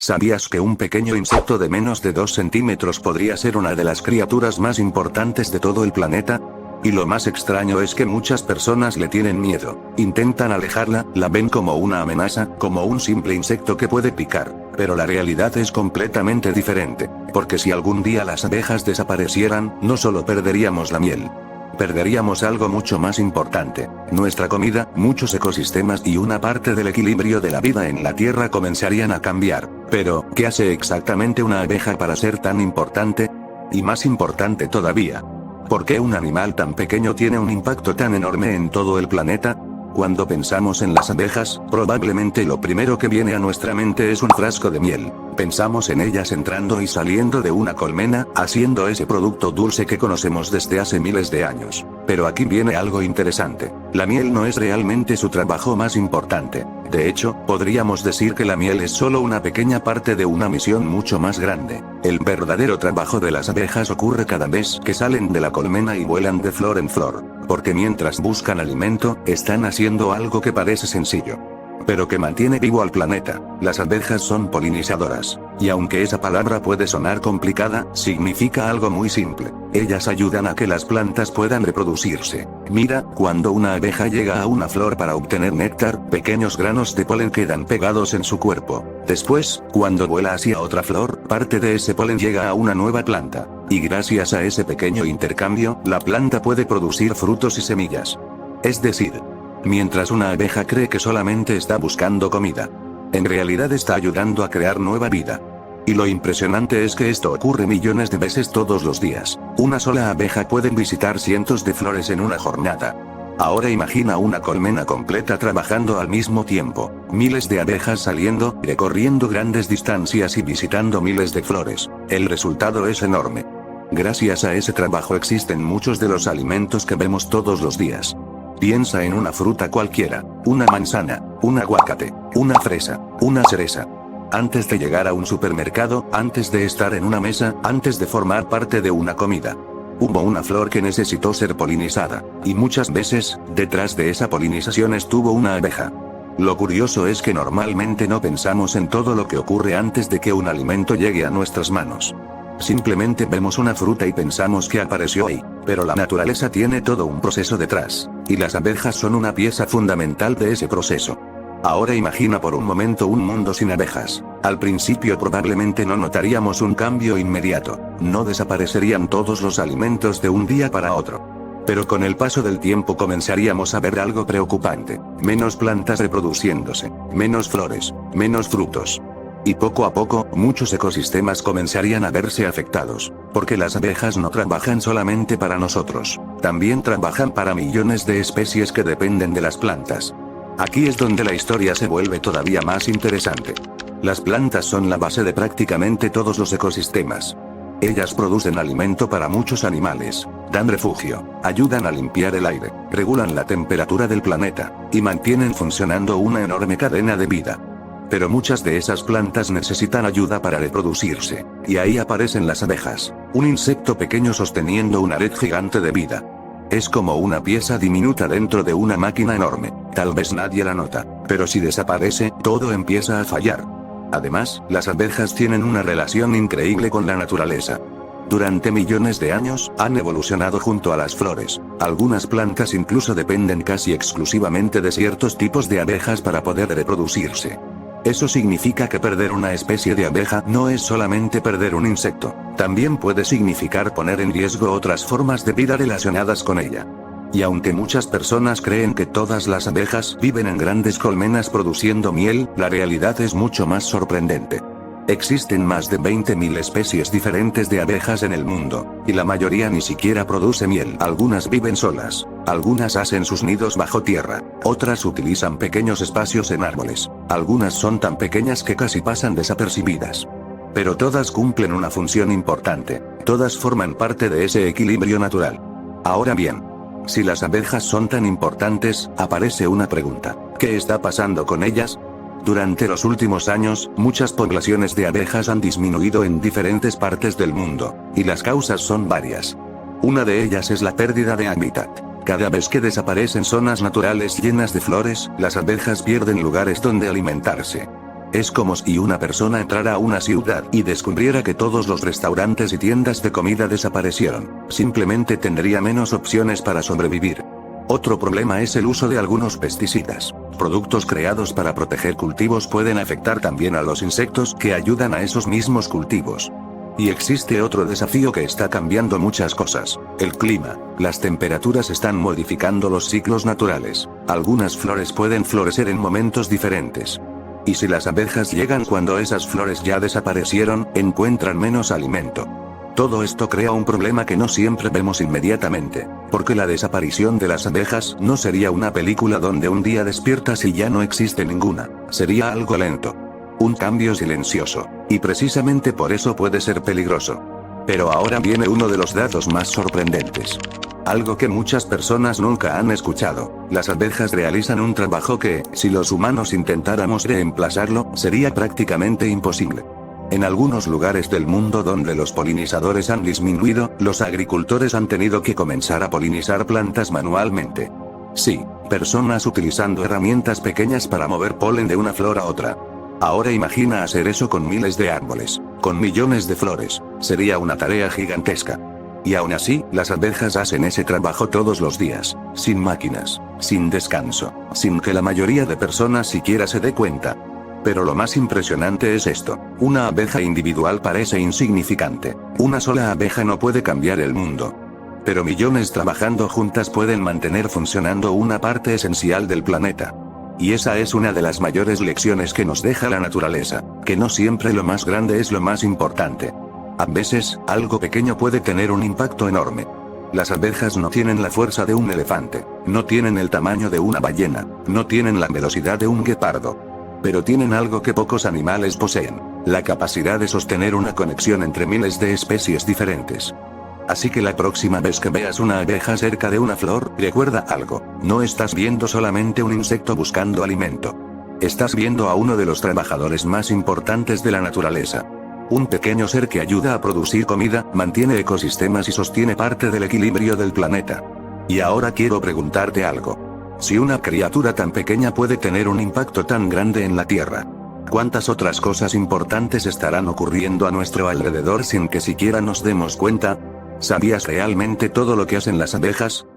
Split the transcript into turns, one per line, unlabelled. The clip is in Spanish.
¿Sabías que un pequeño insecto de menos de 2 centímetros podría ser una de las criaturas más importantes de todo el planeta? Y lo más extraño es que muchas personas le tienen miedo, intentan alejarla, la ven como una amenaza, como un simple insecto que puede picar, pero la realidad es completamente diferente, porque si algún día las abejas desaparecieran, no solo perderíamos la miel, perderíamos algo mucho más importante, nuestra comida, muchos ecosistemas y una parte del equilibrio de la vida en la Tierra comenzarían a cambiar. Pero, ¿qué hace exactamente una abeja para ser tan importante? Y más importante todavía, ¿por qué un animal tan pequeño tiene un impacto tan enorme en todo el planeta? Cuando pensamos en las abejas, probablemente lo primero que viene a nuestra mente es un frasco de miel. Pensamos en ellas entrando y saliendo de una colmena, haciendo ese producto dulce que conocemos desde hace miles de años. Pero aquí viene algo interesante. La miel no es realmente su trabajo más importante. De hecho, podríamos decir que la miel es solo una pequeña parte de una misión mucho más grande. El verdadero trabajo de las abejas ocurre cada vez que salen de la colmena y vuelan de flor en flor. Porque mientras buscan alimento, están haciendo algo que parece sencillo, pero que mantiene vivo al planeta. Las abejas son polinizadoras. Y aunque esa palabra puede sonar complicada, significa algo muy simple. Ellas ayudan a que las plantas puedan reproducirse. Mira, cuando una abeja llega a una flor para obtener néctar, pequeños granos de polen quedan pegados en su cuerpo. Después, cuando vuela hacia otra flor, parte de ese polen llega a una nueva planta. Y gracias a ese pequeño intercambio, la planta puede producir frutos y semillas. Es decir, mientras una abeja cree que solamente está buscando comida, en realidad está ayudando a crear nueva vida. Y lo impresionante es que esto ocurre millones de veces todos los días. Una sola abeja puede visitar cientos de flores en una jornada. Ahora imagina una colmena completa trabajando al mismo tiempo. Miles de abejas saliendo, recorriendo grandes distancias y visitando miles de flores. El resultado es enorme. Gracias a ese trabajo existen muchos de los alimentos que vemos todos los días. Piensa en una fruta cualquiera, una manzana, un aguacate, una fresa, una cereza. Antes de llegar a un supermercado, antes de estar en una mesa, antes de formar parte de una comida, hubo una flor que necesitó ser polinizada, y muchas veces, detrás de esa polinización estuvo una abeja. Lo curioso es que normalmente no pensamos en todo lo que ocurre antes de que un alimento llegue a nuestras manos. Simplemente vemos una fruta y pensamos que apareció ahí, pero la naturaleza tiene todo un proceso detrás, y las abejas son una pieza fundamental de ese proceso. Ahora imagina por un momento un mundo sin abejas. Al principio probablemente no notaríamos un cambio inmediato, no desaparecerían todos los alimentos de un día para otro. Pero con el paso del tiempo comenzaríamos a ver algo preocupante: menos plantas reproduciéndose, menos flores, menos frutos. Y poco a poco, muchos ecosistemas comenzarían a verse afectados, porque las abejas no trabajan solamente para nosotros, también trabajan para millones de especies que dependen de las plantas. Aquí es donde la historia se vuelve todavía más interesante. Las plantas son la base de prácticamente todos los ecosistemas. Ellas producen alimento para muchos animales, dan refugio, ayudan a limpiar el aire, regulan la temperatura del planeta, y mantienen funcionando una enorme cadena de vida. Pero muchas de esas plantas necesitan ayuda para reproducirse, y ahí aparecen las abejas, un insecto pequeño sosteniendo una red gigante de vida. Es como una pieza diminuta dentro de una máquina enorme, tal vez nadie la nota, pero si desaparece, todo empieza a fallar. Además, las abejas tienen una relación increíble con la naturaleza. Durante millones de años, han evolucionado junto a las flores. Algunas plantas incluso dependen casi exclusivamente de ciertos tipos de abejas para poder reproducirse. Eso significa que perder una especie de abeja no es solamente perder un insecto, también puede significar poner en riesgo otras formas de vida relacionadas con ella. Y aunque muchas personas creen que todas las abejas viven en grandes colmenas produciendo miel, la realidad es mucho más sorprendente. Existen más de 20.000 especies diferentes de abejas en el mundo, y la mayoría ni siquiera produce miel. Algunas viven solas, algunas hacen sus nidos bajo tierra, otras utilizan pequeños espacios en árboles, algunas son tan pequeñas que casi pasan desapercibidas. Pero todas cumplen una función importante, todas forman parte de ese equilibrio natural. Ahora bien, si las abejas son tan importantes, aparece una pregunta: ¿qué está pasando con ellas? Durante los últimos años, muchas poblaciones de abejas han disminuido en diferentes partes del mundo, y las causas son varias. Una de ellas es la pérdida de hábitat. Cada vez que desaparecen zonas naturales llenas de flores, las abejas pierden lugares donde alimentarse. Es como si una persona entrara a una ciudad y descubriera que todos los restaurantes y tiendas de comida desaparecieron. Simplemente tendría menos opciones para sobrevivir. Otro problema es el uso de algunos pesticidas. Productos creados para proteger cultivos pueden afectar también a los insectos que ayudan a esos mismos cultivos. Y existe otro desafío que está cambiando muchas cosas: el clima. Las temperaturas están modificando los ciclos naturales. Algunas flores pueden florecer en momentos diferentes. Y si las abejas llegan cuando esas flores ya desaparecieron, encuentran menos alimento. Todo esto crea un problema que no siempre vemos inmediatamente, porque la desaparición de las abejas no sería una película donde un día despiertas y ya no existe ninguna. Sería algo lento. Un cambio silencioso. Y precisamente por eso puede ser peligroso. Pero ahora viene uno de los datos más sorprendentes. Algo que muchas personas nunca han escuchado: las abejas realizan un trabajo que, si los humanos intentáramos reemplazarlo, sería prácticamente imposible. En algunos lugares del mundo donde los polinizadores han disminuido, los agricultores han tenido que comenzar a polinizar plantas manualmente. Sí, personas utilizando herramientas pequeñas para mover polen de una flor a otra. Ahora imagina hacer eso con miles de árboles, con millones de flores. Sería una tarea gigantesca. Y aún así, las abejas hacen ese trabajo todos los días, sin máquinas, sin descanso, sin que la mayoría de personas siquiera se dé cuenta. Pero lo más impresionante es esto: una abeja individual parece insignificante. Una sola abeja no puede cambiar el mundo. Pero millones trabajando juntas pueden mantener funcionando una parte esencial del planeta. Y esa es una de las mayores lecciones que nos deja la naturaleza, que no siempre lo más grande es lo más importante. A veces, algo pequeño puede tener un impacto enorme. Las abejas no tienen la fuerza de un elefante, no tienen el tamaño de una ballena, no tienen la velocidad de un guepardo. Pero tienen algo que pocos animales poseen: la capacidad de sostener una conexión entre miles de especies diferentes. Así que la próxima vez que veas una abeja cerca de una flor, recuerda algo: no estás viendo solamente un insecto buscando alimento. Estás viendo a uno de los trabajadores más importantes de la naturaleza. Un pequeño ser que ayuda a producir comida, mantiene ecosistemas y sostiene parte del equilibrio del planeta. Y ahora quiero preguntarte algo. Si una criatura tan pequeña puede tener un impacto tan grande en la Tierra, ¿cuántas otras cosas importantes estarán ocurriendo a nuestro alrededor sin que siquiera nos demos cuenta? ¿Sabías realmente todo lo que hacen las abejas?